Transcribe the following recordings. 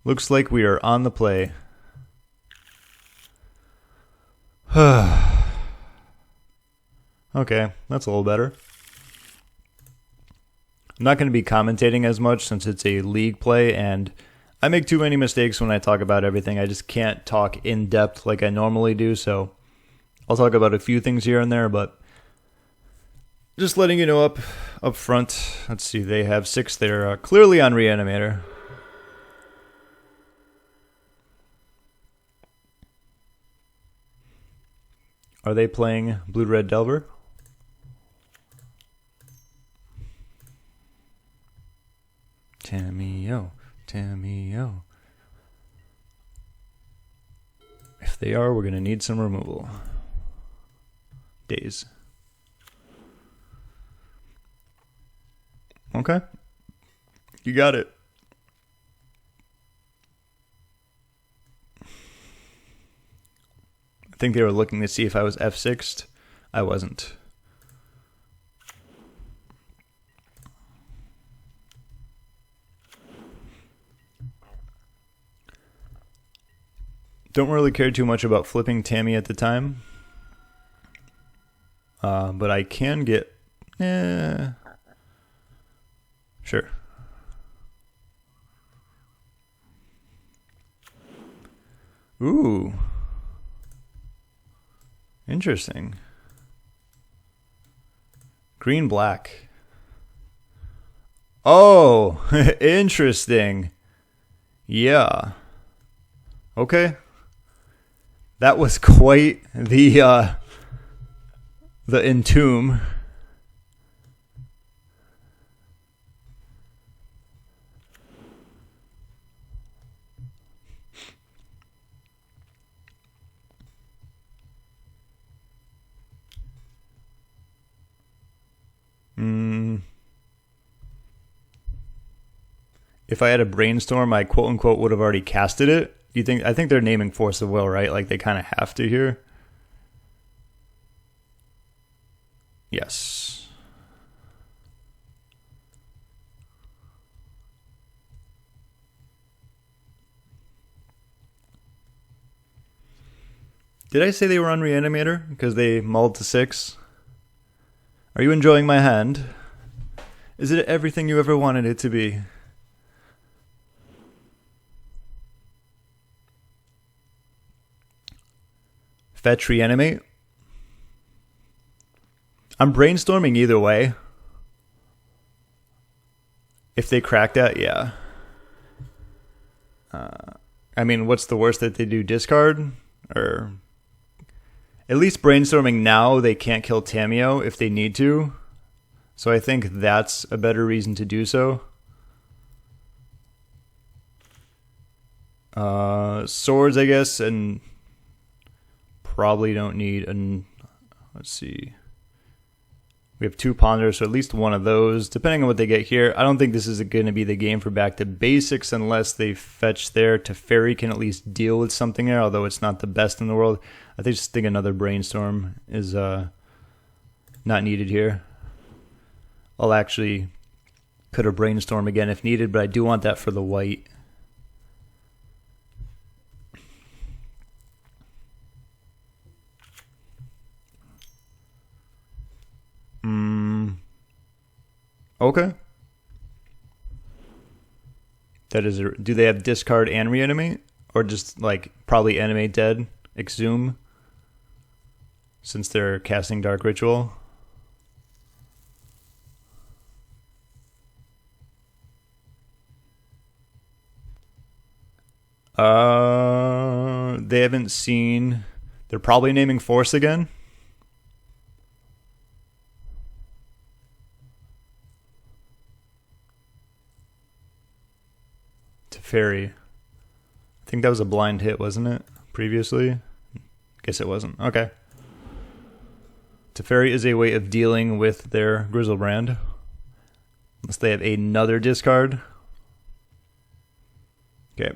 Looks like we are on the play. Okay, that's a little better. I'm not going to be commentating as much since it's a league play, and I make too many mistakes when I talk about everything. I just can't talk in depth like I normally do, so I'll talk about a few things here and there, but just letting you know up front. Let's see, they have 6 there, clearly on Reanimator. Are they playing Blue-Red Delver? Tamiyo, Tamiyo. If they are, we're going to need some removal. Days. Okay. You got it. I think they were looking to see if I was F6'd. I wasn't. Don't really care too much about flipping Tammy at the time. But I can get... Sure. Ooh. Interesting. Green black. Oh, interesting. Yeah. Okay. That was quite the entomb. If I had a brainstorm, I quote unquote would have already casted it. You think? I think they're naming Force of Will, right? Like they kind of have to here. Yes. Did I say they were on Reanimator because they mulled to 6? Are you enjoying my hand? Is it everything you ever wanted it to be? Fetch, reanimate. I'm brainstorming either way. If they crack that, yeah. I mean, what's the worst that they do? Discard? Or at least brainstorming now, they can't kill Tamiyo if they need to. So I think that's a better reason to do so. Swords, I guess, and probably don't need an... Let's see. We have 2 Ponders, so at least one of those, depending on what they get here. I don't think this is going to be the game for back to basics unless they fetch there. Teferi can at least deal with something there, although it's not the best in the world. I just think another Brainstorm is not needed here. I'll actually could have Brainstorm again if needed, but I do want that for the white. Okay. That is do they have discard and reanimate? Or just like probably animate dead, exhume? Since they're casting Dark Ritual. They haven't seen... They're probably naming Force again. Teferi. I think that was a blind hit, wasn't it? Previously? Guess it wasn't. Okay. Teferi is a way of dealing with their Grizzlebrand. Unless they have another discard. Okay.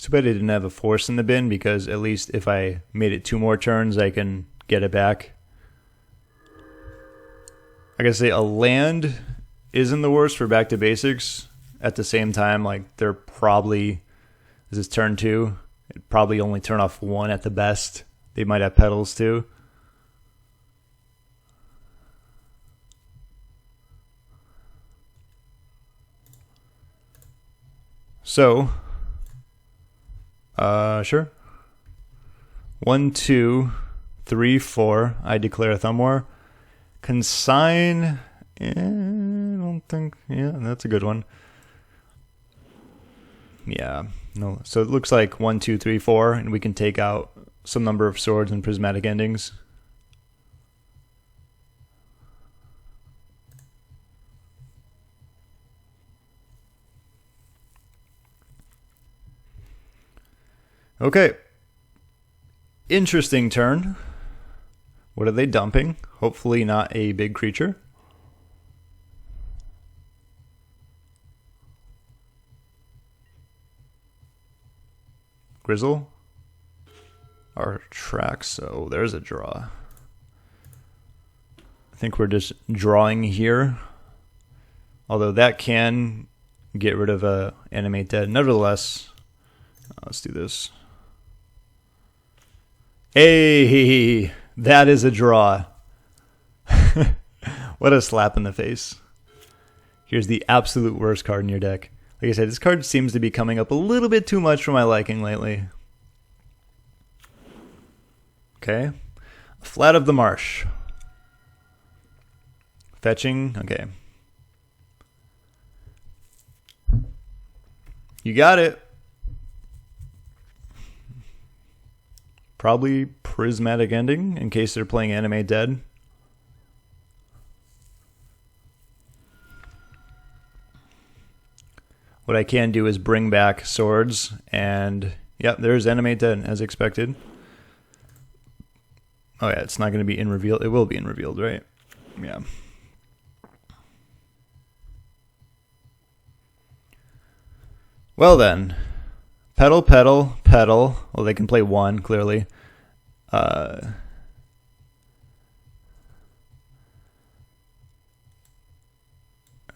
too bad I didn't have a force in the bin, because at least if I made it 2 more turns, I can get it back. I gotta say, a land isn't the worst for back to basics. At the same time, like, they're probably, this is turn 2. It'd probably only turn off 1 at the best. They might have petals too. So, sure. 1, 2, 3, 4. I declare a Thumb War. Consign. I don't think. Yeah, that's a good one. Yeah. No. So it looks like 1, 2, 3, 4, and we can take out some number of swords and prismatic endings. Okay. Interesting turn. What are they dumping? Hopefully not a big creature. Grizzle. Our tracks. So there's a draw. I think we're just drawing here. Although that can get rid of a Animate Dead. Nevertheless, let's do this. Hey, that is a draw. What a slap in the face. Here's the absolute worst card in your deck. Like I said, this card seems to be coming up a little bit too much for my liking lately. Okay. Flat of the Marsh. Fetching. Okay. You got it. Probably Prismatic Ending in case they're playing Animate Dead. What I can do is bring back swords, and yep, there's Animate Dead as expected. Oh yeah, it's not going to be in revealed. It will be in revealed, right? Yeah. Well then, petal, petal, petal. Well, they can play 1 clearly.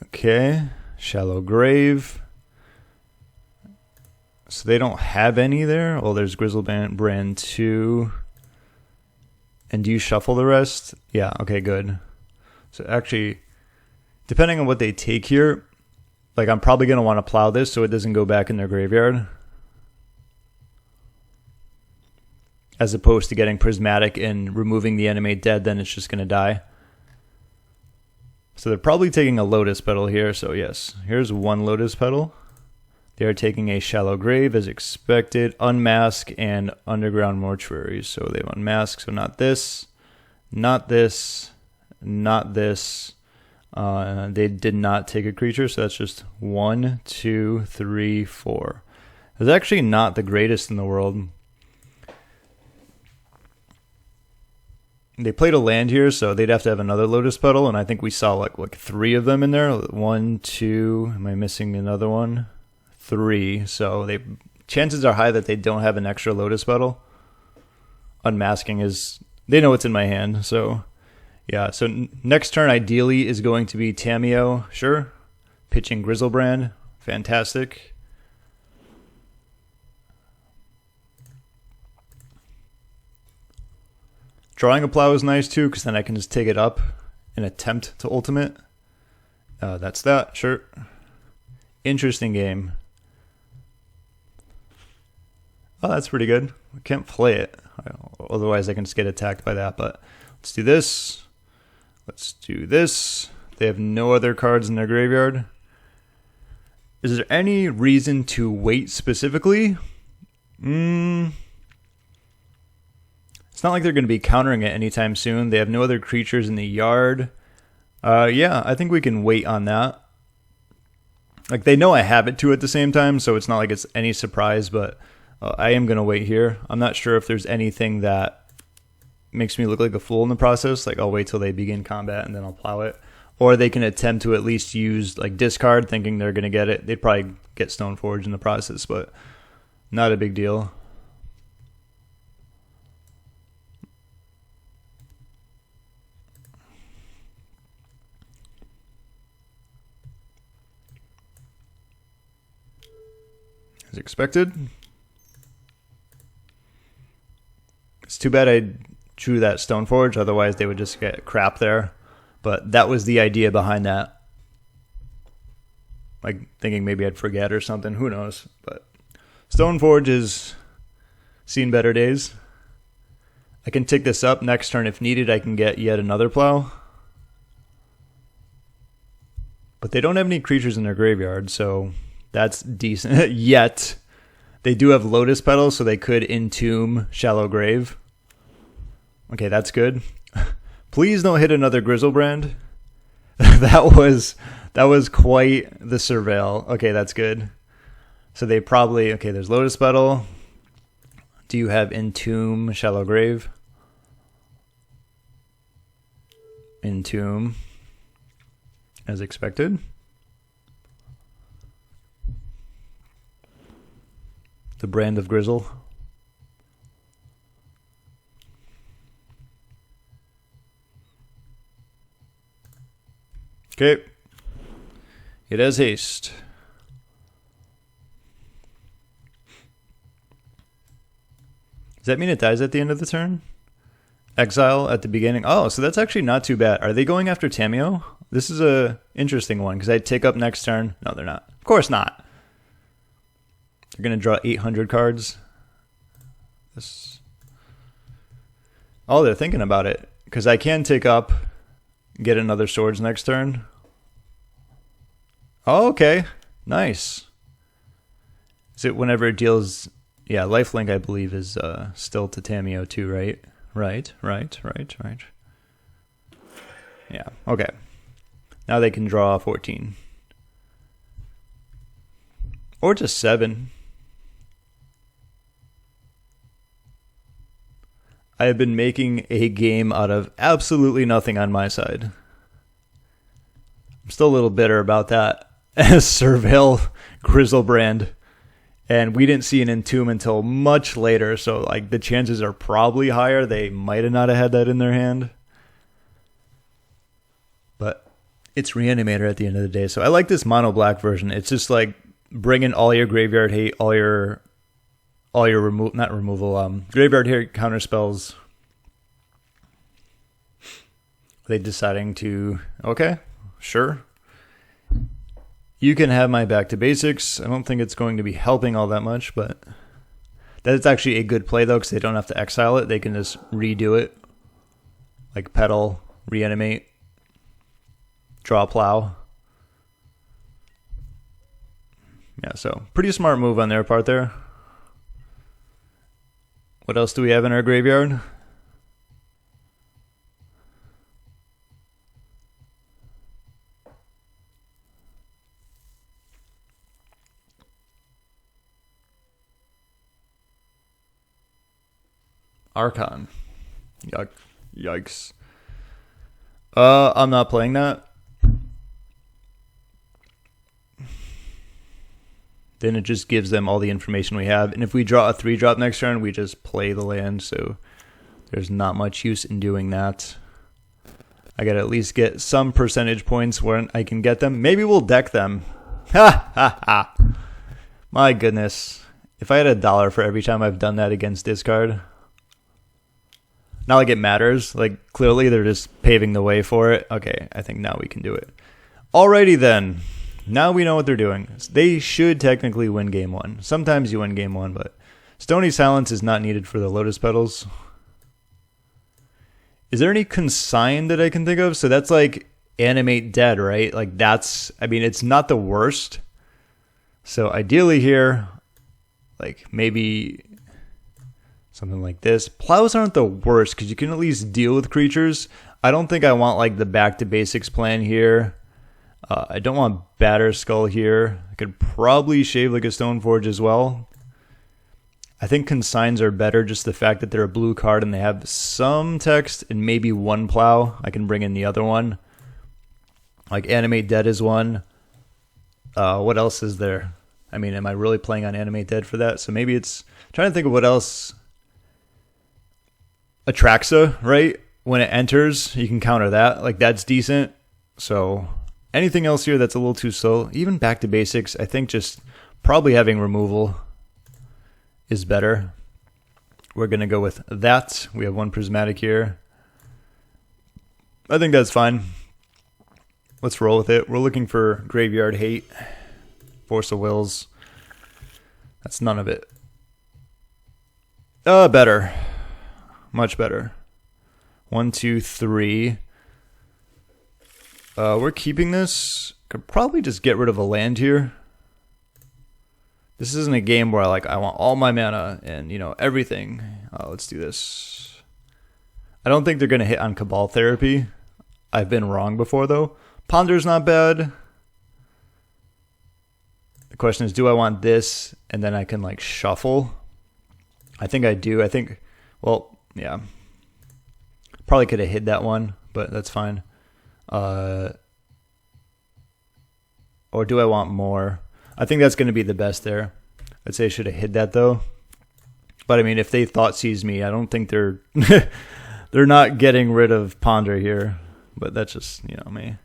Okay, Shallow Grave. So they don't have any there. Oh, there's Grizzlebrand 2. And do you shuffle the rest? Yeah, okay, good. So actually, depending on what they take here, like I'm probably going to want to plow this so it doesn't go back in their graveyard. As opposed to getting Prismatic and removing the Animate Dead, then it's just going to die. So they're probably taking a Lotus Petal here. So yes, here's 1 Lotus Petal. They are taking a Shallow Grave as expected, Unmask, and Underground Mortuaries. So they have Unmask, so not this, not this, not this. They did not take a creature, so that's just 1, 2, 3, 4. It's actually not the greatest in the world. They played a land here, so they'd have to have another Lotus Petal, and I think we saw like 3 of them in there. 1, 2, am I missing another one? 3, so chances are high that they don't have an extra Lotus Petal. Unmasking is, they know what's in my hand, so yeah. So next turn ideally is going to be Tamiyo, sure. Pitching Grizzlebrand, fantastic. Drawing a Plow is nice too, because then I can just take it up and attempt to ultimate. That's that, sure. Interesting game. Oh, that's pretty good. I can't play it. Otherwise, I can just get attacked by that. But let's do this. Let's do this. They have no other cards in their graveyard. Is there any reason to wait specifically? It's not like they're going to be countering it anytime soon. They have no other creatures in the yard. Yeah, I think we can wait on that. Like, they know I have it too at the same time, so it's not like it's any surprise, but I am going to wait here. I'm not sure if there's anything that makes me look like a fool in the process. Like, I'll wait till they begin combat and then I'll plow it. Or they can attempt to at least use, like, discard, thinking they're going to get it. They'd probably get Stoneforge in the process, but Not a big deal. As expected. It's too bad I drew that Stoneforge, otherwise they would just get crap there. But that was the idea behind that. Like thinking maybe I'd forget or something, who knows. But Stoneforge has seen better days. I can tick this up next turn if needed. I can get yet another plow. But they don't have any creatures in their graveyard, so that's decent. Yet, they do have Lotus Petals, so they could entomb Shallow Grave. Okay, that's good. Please don't hit another Grizzlebrand. that was quite the surveil. Okay, that's good. So they probably... Okay, there's Lotus Petal. Do you have Entomb Shallow Grave? Entomb. As expected. The Brand of Grizzle. Okay. It has haste. Does that mean it dies at the end of the turn? Exile at the beginning. Oh, so that's actually not too bad. Are they going after Tamiyo? This is a interesting one because I take up next turn. No, they're not. Of course not. They're going to draw 800 cards. Oh, they're thinking about it because I can take up, get another Swords next turn. Oh, okay. Nice. Is it whenever it deals... Yeah, lifelink, I believe, is still to Tamiyo too, right? Right. Yeah, okay. Now they can draw 14. Or just 7. I have been making a game out of absolutely nothing on my side. I'm still a little bitter about that. Surveil Grizzlebrand. And we didn't see an Entomb until much later, so like the chances are probably higher. They might have not have had that in their hand. But it's Reanimator at the end of the day. So I like this mono black version. It's just like bringing all your graveyard hate, all your graveyard hate counter spells. Are they deciding to, okay, sure. You can have my back to basics. I don't think it's going to be helping all that much, but that's actually a good play though, because they don't have to exile it. They can just redo it. Like Petal, Reanimate, draw Plow. Yeah, so pretty smart move on their part there. What else do we have in our graveyard? Archon. Yikes. I'm not playing that. Then it just gives them all the information we have. And if we draw a 3-drop next turn, we just play the land. So there's not much use in doing that. I got to at least get some percentage points when I can get them. Maybe we'll deck them. Ha ha ha. My goodness. If I had $1 for every time I've done that against discard... Not like it matters. Like, clearly they're just paving the way for it. Okay, I think now we can do it. Alrighty then. Now we know what they're doing. They should technically win game 1. Sometimes you win game 1, but Stony Silence is not needed for the Lotus Petals. Is there any consign that I can think of? So that's like Animate Dead, right? Like that's, I mean, it's not the worst. So ideally here, like maybe... something like this. Plows aren't the worst because you can at least deal with creatures. I don't think I want like the back to basics plan here. I don't want Batterskull here. I could probably shave like a Stoneforge as well. I think consigns are better, just the fact that they're a blue card and they have some text and maybe one plow. I can bring in the other one. Like Animate Dead is one. What else is there? I mean, am I really playing on Animate Dead for that? So maybe it's trying to think of what else. Atraxa, right? When it enters, you can counter that. Like, that's decent. So anything else here that's a little too slow, even back to basics, I think just probably having removal is better. We're going to go with that. We have one prismatic here. I think that's fine. Let's roll with it. We're looking for Graveyard Hate. Force of Wills. That's none of it. Better. Much better. 1, 2, 3. We're keeping this. Could probably just get rid of a land here. This isn't a game where I want all my mana and, everything. Let's do this. I don't think they're going to hit on Cabal Therapy. I've been wrong before, though. Ponder's not bad. The question is, do I want this? And then I can, shuffle. I think I do. Well, yeah. Probably could have hid that one, but that's fine. Or do I want more? I think that's going to be the best there. I'd say I should have hid that, though. But, I mean, if they thought seize me, I don't think they're... they're not getting rid of Ponder here. But that's just, me.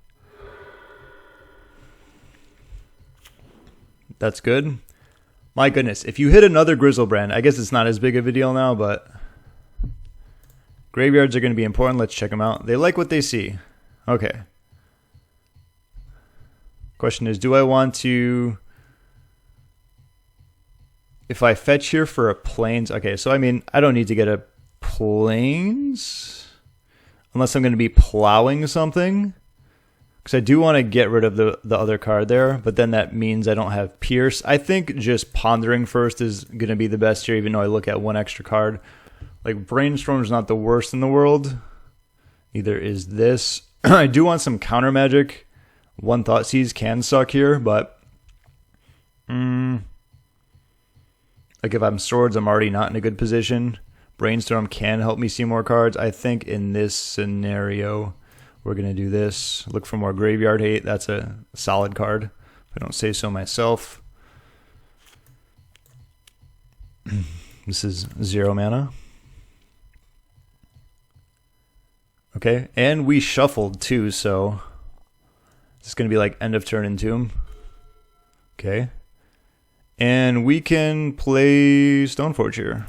That's good. My goodness. If you hit another Grizzlebrand, I guess it's not as big of a deal now, but... Graveyards are going to be important. Let's check them out. They like what they see. Okay. Question is, do I want to... If I fetch here for a Plains... Okay, so I mean, I don't need to get a Plains... Unless I'm going to be plowing something. Because I do want to get rid of the other card there. But then that means I don't have Pierce. I think just pondering first is going to be the best here. Even though I look at one extra card. Brainstorm is not the worst in the world. Neither is this. I do want some counter magic. One Thought Seize can suck here. But... if I'm swords, I'm already not in a good position. Brainstorm can help me see more cards. I think in this scenario, we're going to do this. Look for more Graveyard Hate. That's a solid card, if I don't say so myself. This is 0 mana. Okay, and we shuffled too, so it's going to be end of turn Entomb. Okay. And we can play Stoneforge here.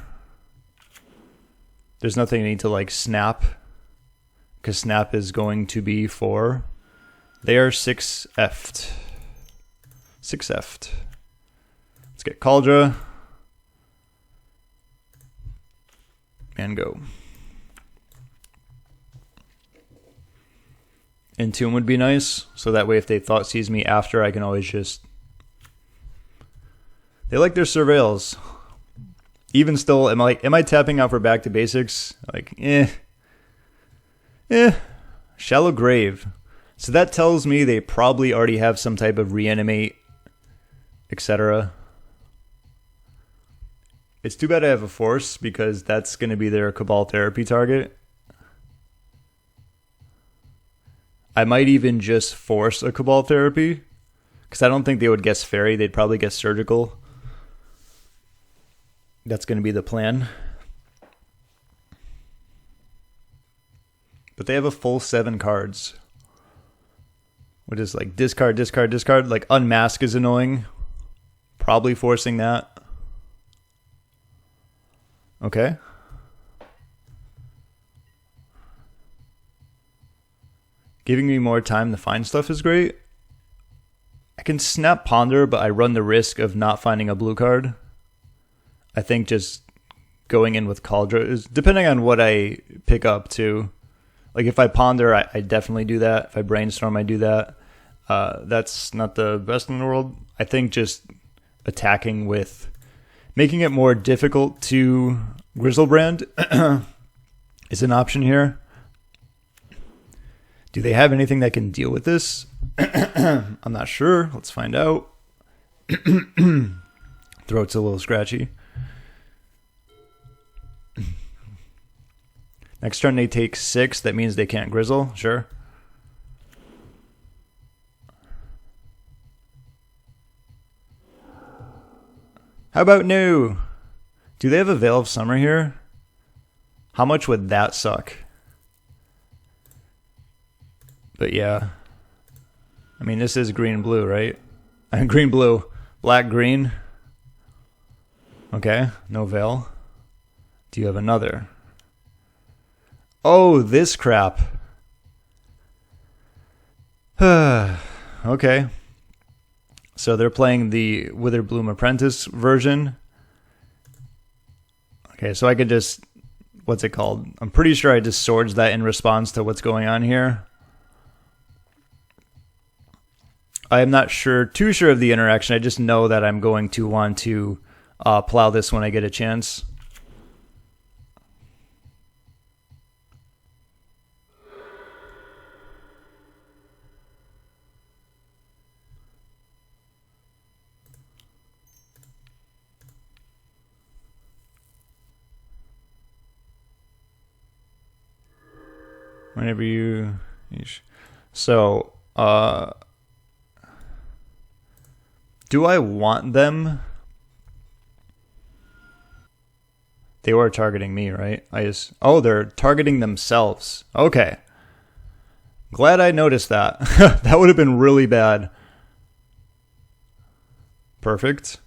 There's nothing I need to snap, because snap is going to be for... They are 6F'd. 6F'd. Let's get Kaldra. And go. Entomb would be nice, so that way if they Thought Seize me after, I can always just... They like their Surveils. Even still, am I tapping out for back to basics? Shallow Grave. So that tells me they probably already have some type of reanimate, etc. It's too bad I have a force, because that's going to be their Cabal Therapy target. I might even just force a Cabal Therapy, because I don't think they would guess Fairy. They'd probably guess Surgical. That's going to be the plan. But they have a full 7 cards. What is discard, discard, discard? Unmask is annoying. Probably forcing that. Okay. Giving me more time to find stuff is great. I can snap Ponder, but I run the risk of not finding a blue card. I think just going in with Kaldra is, depending on what I pick up too. If I Ponder, I definitely do that. If I Brainstorm, I do that. That's not the best in the world. I think just attacking with... Making it more difficult to Grizzlebrand is an option here. Do they have anything that can deal with this? I'm not sure. Let's find out. Throat's a little scratchy. Next turn they take 6. That means they can't Grizzle. Sure. How about no? Do they have a Veil of Summer here? How much would that suck? But yeah. I mean, this is green-blue, right? Green-blue. Black-green. Okay, no Veil. Do you have another? Oh, this crap. Okay. So they're playing the Witherbloom Apprentice version. Okay, so I could just... What's it called? I'm pretty sure I just swords that in response to what's going on here. I am not too sure of the interaction. I just know that I'm going to want to plow this when I get a chance. Whenever you... So, do I want them? They were targeting me, right? Oh, they're targeting themselves. Okay. Glad I noticed that. That would have been really bad. Perfect.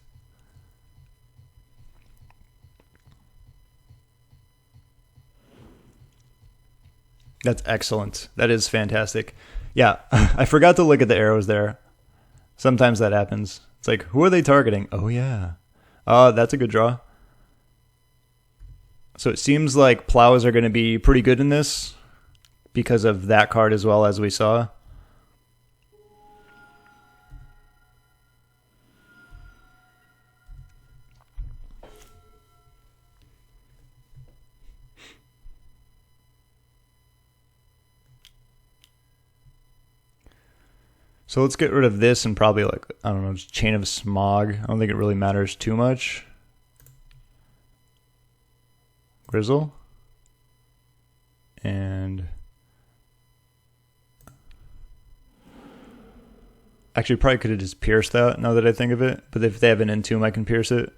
That's excellent. That is fantastic. Yeah, I forgot to look at the arrows there. Sometimes that happens. It's like, who are they targeting? Oh, yeah. That's a good draw. So it seems like plows are going to be pretty good in this because of that card as well, as we saw. So let's get rid of this and probably, like, I don't know, just Chain of Smog. I don't think it really matters too much. Grizzle. And actually probably could have just pierced that now that I think of it. But if they have an Entomb, I can pierce it.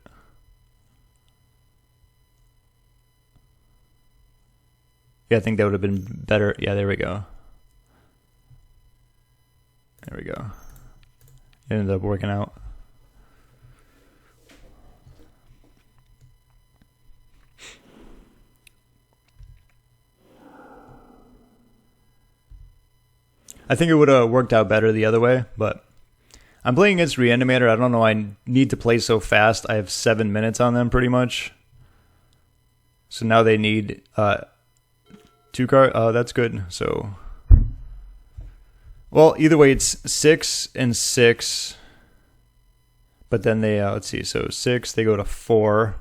Yeah, I think that would have been better. Yeah, there we go. There we go. It ended up working out. I think it would have worked out better the other way, but I'm playing against Reanimator. I don't know. I need to play so fast. I have 7 minutes on them pretty much. So now they need 2 cards. That's good. So... Well, either way, it's 6 and 6. But then they, let's see, so 6, they go to 4.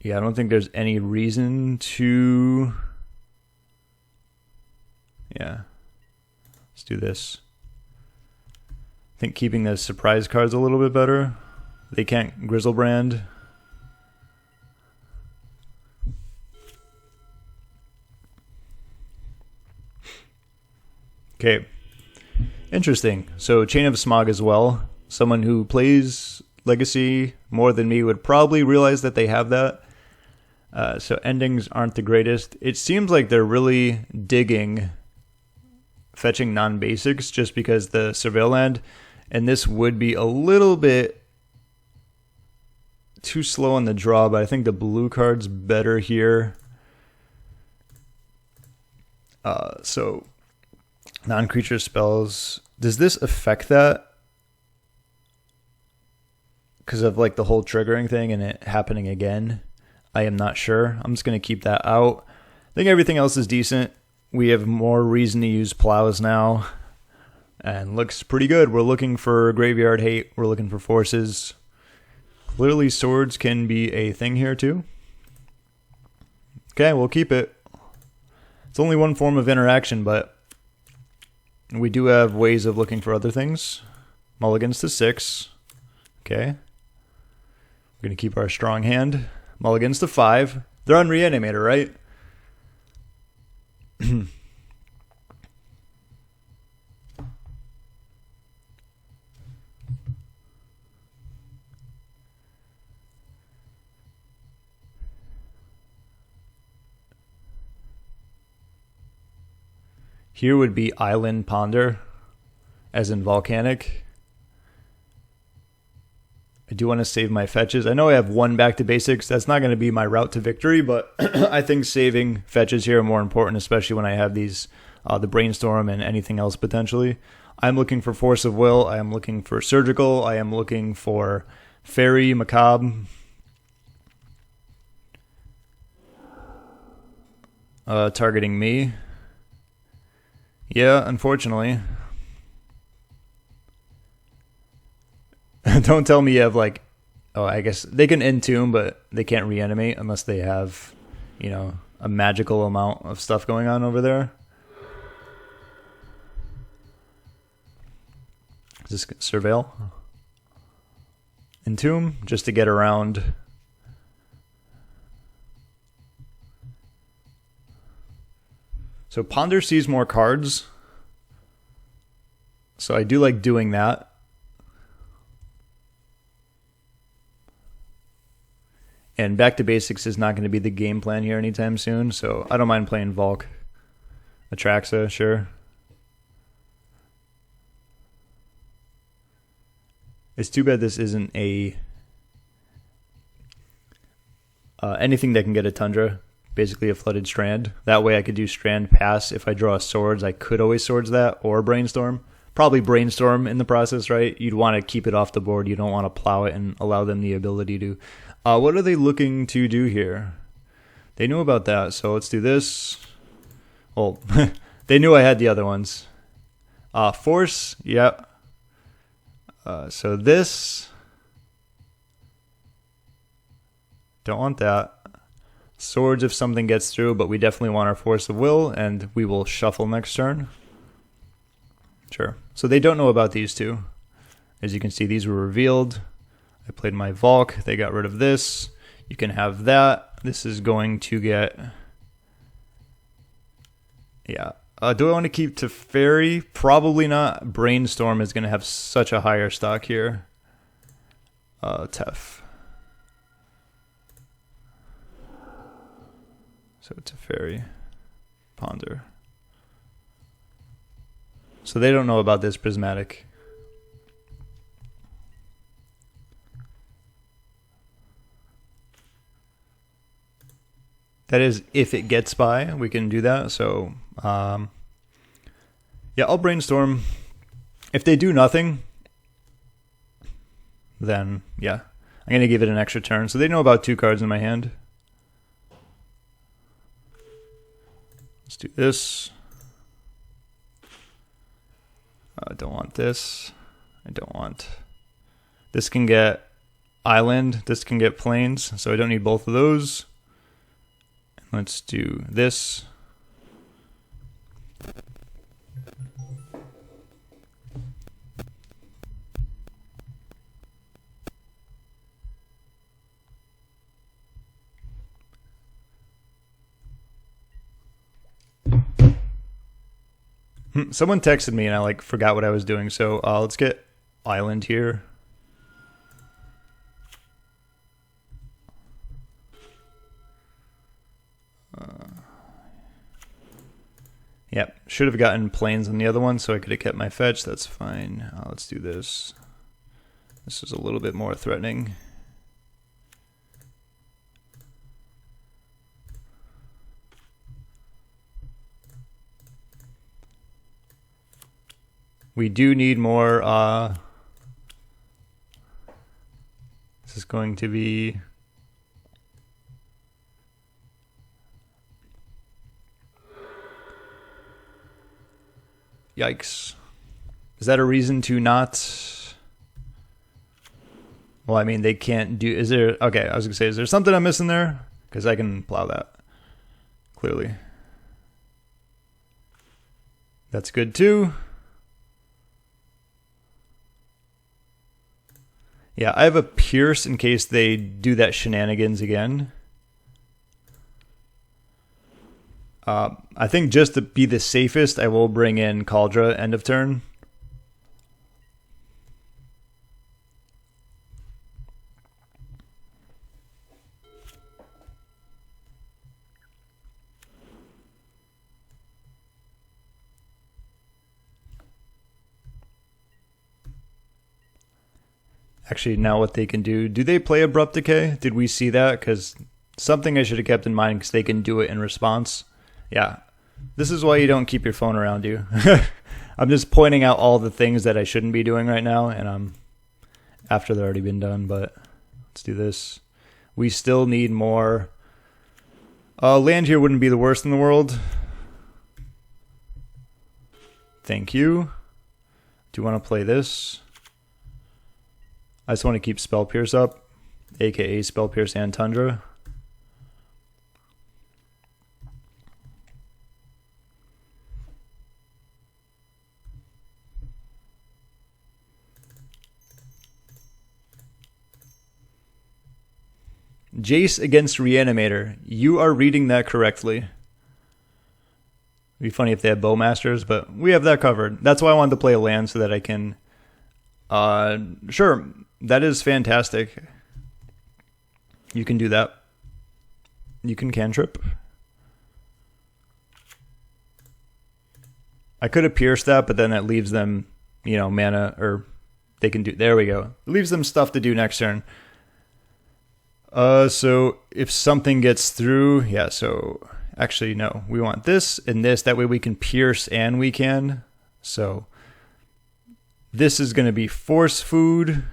Yeah, I don't think there's any reason to... Yeah. Let's do this. I think keeping the surprise cards a little bit better. They can't Grizzlebrand. Okay, interesting. So Chain of Smog as well. Someone who plays Legacy more than me would probably realize that they have that. So endings aren't the greatest. It seems like they're really digging fetching non-basics just because the Surveil land, and this would be a little bit too slow on the draw, but I think the blue card's better here. So... Non-creature spells. Does this affect that? Because of like the whole triggering thing and it happening again? I am not sure. I'm just going to keep that out. I think everything else is decent. We have more reason to use plows now. And looks pretty good. We're looking for graveyard hate. We're looking for forces. Clearly swords can be a thing here too. Okay, we'll keep it. It's only one form of interaction, but... we do have ways of looking for other things. Mulligans to 6. Okay. We're going to keep our strong hand. Mulligans to 5. They're on Reanimator, right? Here would be Island Ponder, as in Volcanic. I do want to save my fetches. I know I have one back to basics. That's not going to be my route to victory, but I think saving fetches here are more important, especially when I have these, the Brainstorm and anything else potentially. I'm looking for Force of Will. I am looking for Surgical. I am looking for Faerie Macabre. Targeting me. Yeah, unfortunately. Don't tell me you have like, oh, I guess they can entomb, but they can't reanimate unless they have, you know, a magical amount of stuff going on over there. Just surveil. Entomb, just to get around. So Ponder sees more cards. So I do like doing that. And back to basics is not going to be the game plan here anytime soon, so I don't mind playing Volk. Atraxa, sure. It's too bad this isn't a anything that can get a Tundra, basically a Flooded Strand. That way I could do Strand Pass. If I draw swords, I could always swords that, or Brainstorm. Probably Brainstorm in the process, right? You'd want to keep it off the board. You don't want to plow it and allow them the ability to. What are they looking to do here? They knew about that, so let's do this. Well, they knew I had the other ones. Force, yeah. So this. Don't want that. Swords if something gets through, but we definitely want our Force of Will, and we will shuffle next turn. Sure. So they don't know about these two. As you can see, these were revealed. I played my Volk. They got rid of this. You can have that. This is going to get... Yeah. Do I want to keep Teferi? Probably not. Brainstorm is going to have such a higher stock here. Tef. So Teferi. Ponder. So they don't know about this Prismatic. That is, if it gets by, we can do that. So, yeah, I'll Brainstorm. If they do nothing, then, yeah, I'm going to give it an extra turn. So they know about 2 cards in my hand. Let's do this. I don't want this. I don't want... This can get Island. This can get Plains. So I don't need both of those. Let's do this. Someone texted me and I forgot what I was doing. So let's get Island here. Yep, should have gotten Plains on the other one so I could have kept my fetch. That's fine. Let's do this. This is a little bit more threatening. We do need more. This is going to be... Yikes. Is that a reason to not... Well, I mean, they can't do... Is there... Okay, I was going to say, is there something I'm missing there? Because I can plow that. Clearly. That's good too. Yeah, I have a Pierce in case they do that shenanigans again. I think just to be the safest, I will bring in Kaldra end of turn. Actually, now what they can do. Do they play Abrupt Decay? Did we see that? Because something I should have kept in mind, because they can do it in response. Yeah. This is why you don't keep your phone around you. I'm just pointing out all the things that I shouldn't be doing right now, and I'm after they've already been done, but let's do this. We still need more. Land here wouldn't be the worst in the world. Thank you. Do you want to play this? I just want to keep Spell Pierce up, aka Spell Pierce and Tundra. Jace against Reanimator. You are reading that correctly. It'd be funny if they had Bowmasters, but we have that covered. That's why I wanted to play a land so that I can... Sure, that is fantastic. You can do that. You can cantrip. I could have pierced that, but then that leaves them, you know, mana, or they can do... There we go. It leaves them stuff to do next turn. So if something gets through, yeah, so actually, no, we want this and this. That way we can pierce and we can. So this is going to be force food.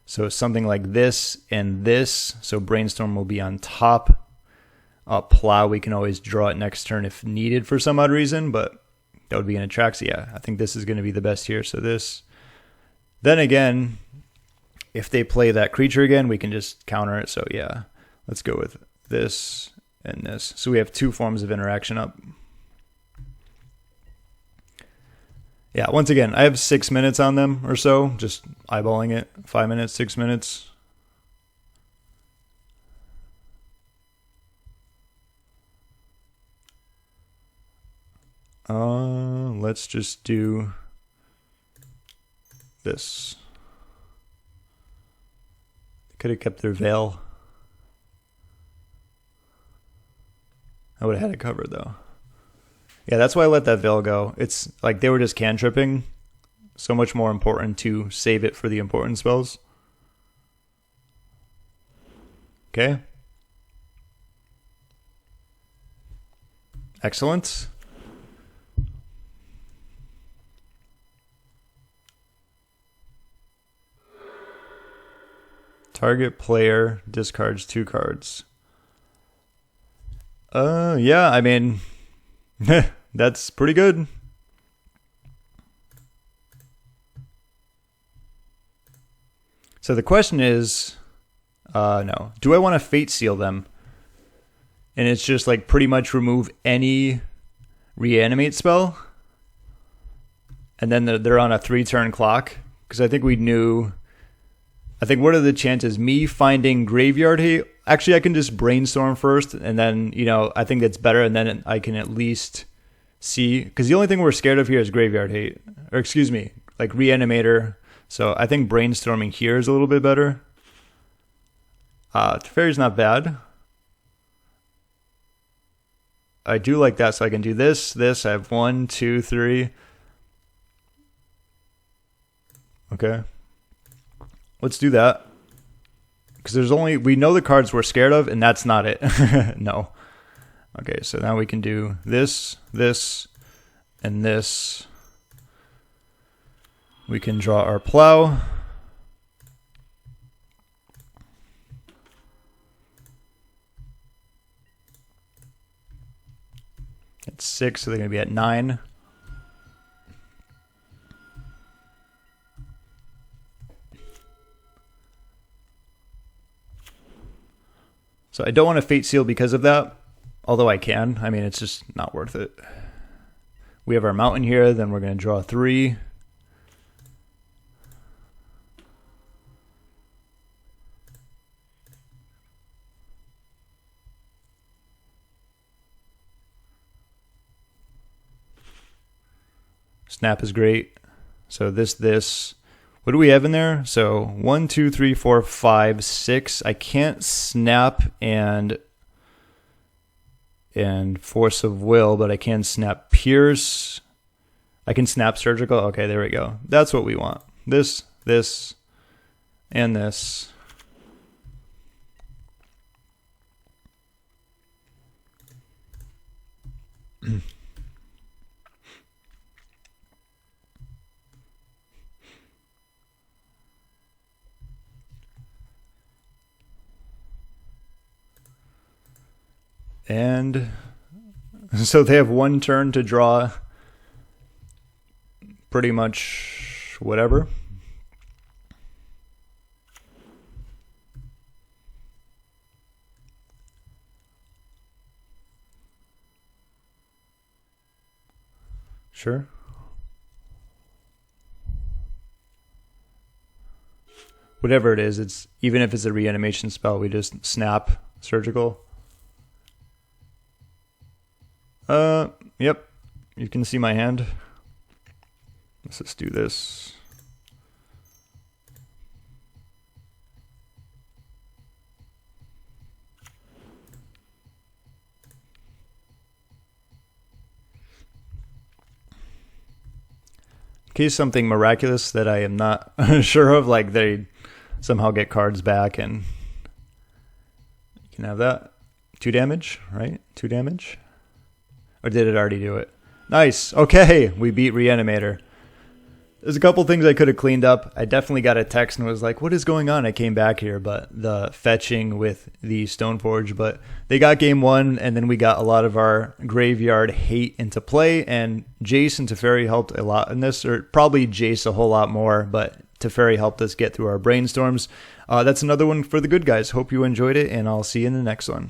So something like this and this. So Brainstorm will be on top. Plow, we can always draw it next turn if needed for some odd reason, but that would be an Atraxa. Yeah, I think this is going to be the best here. So this. Then again... If they play that creature again, we can just counter it. So yeah, let's go with this and this. So we have two forms of interaction up. Yeah, once again, I have 6 minutes on them or so, just eyeballing it. 5 minutes, 6 minutes. Let's just do this. Could have kept their Veil. I would have had it covered though. Yeah, that's why I let that Veil go. It's like they were just cantripping. So much more important to save it for the important spells. Okay. Excellent. Target player discards 2 cards. Yeah, I mean, that's pretty good. So the question is, no. Do I want to Fate Seal them? And it's just like pretty much remove any Reanimate spell. And then they're on a 3-turn clock. Because I think we knew... I think what are the chances me finding Graveyard Hate? Actually, I can just Brainstorm first, and then, you know, I think that's better, and then I can at least see, because the only thing we're scared of here is Graveyard Hate, or excuse me, like Reanimator. So I think Brainstorming here is a little bit better. Teferi's not bad. I do like that, so I can do this. I have 1, 2, 3. Okay. Let's do that. Because there's only... We know the cards we're scared of, and that's not it. No. Okay, so now we can do this, this, and this. We can draw our Plow. It's 6, so they're going to be at 9. So I don't want to Fate Seal because of that, although I can. I mean, it's just not worth it. We have our mountain here, then we're going to draw 3. Snap is great. So this. What do we have in there? So 1, 2, 3, 4, 5, 6. I can't snap and Force of Will, but I can snap Pierce. I can snap Surgical. Okay, there we go. That's what we want. This, and this. And so they have one turn to draw pretty much whatever. Sure. Whatever it is, it's even if it's a reanimation spell, we just snap surgical. Yep. You can see my hand. Let's just do this. In case something miraculous that I am not sure of, like they somehow get cards back, and you can have that. 2 damage, right? 2 damage? Or did it already do it? Nice. Okay, we beat Reanimator. There's a couple things I could have cleaned up. I definitely got a text and was like, what is going on? I came back here, but the fetching with the Stoneforge. But they got game 1, and then we got a lot of our graveyard hate into play, and Jace and Teferi helped a lot in this, or probably Jace a whole lot more, but Teferi helped us get through our brainstorms. That's another one for the good guys. Hope you enjoyed it, and I'll see you in the next one.